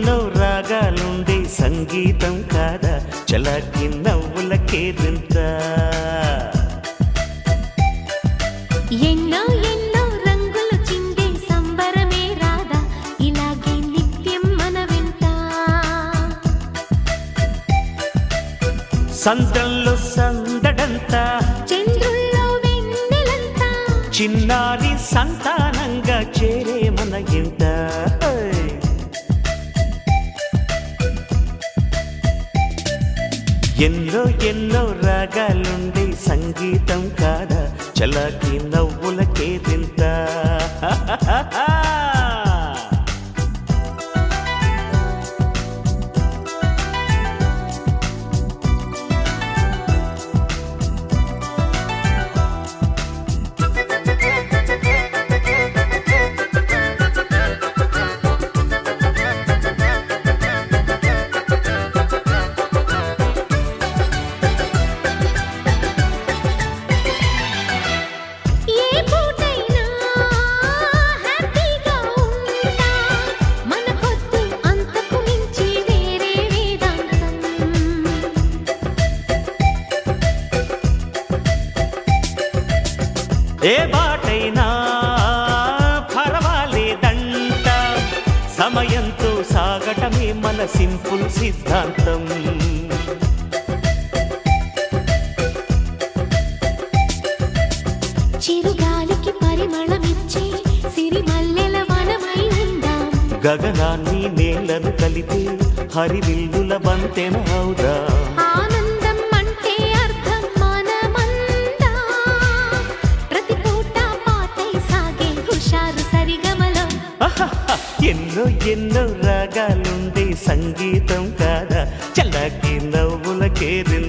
ఎన్నో రాగాలుండే సంగీతం కాదా చలాకి నవ్వులకేదింత ఎన్నో ఎన్నో రంగులు చిందే సంబరమే రాదా ఇలాగే నిత్యం మన వింట సంద్రంలో సందడంతా చంద్రుల్లో వెన్నెలంతా చిన్నారి సంతానంగా చేరే మన ఇంట ఎన్నో ఎన్నో రాగాలుండే సంగీతం కాదా చలాకి నవ్వులకేదింత ఏ బాటైనా పర్వాలేదంట సమయంతో సాగటమే మన సింపుల్ సిద్ధాంతం చిరుగాలికి పరిమళమిచ్చే సిరిమల్లెల వనమై ఉందాం గగనాన్ని నేలను కలిపే హరివిల్లుల బంతెన అవుదాం ఆనందం అంటే అర్థం మనమందా ప్రతి పూట పాటై సాగే హుషారు సరిగమలో ఎన్నో ఎన్నో రాగాలుండే సంగీతం కాదా చల్లకి నవ్వులకేది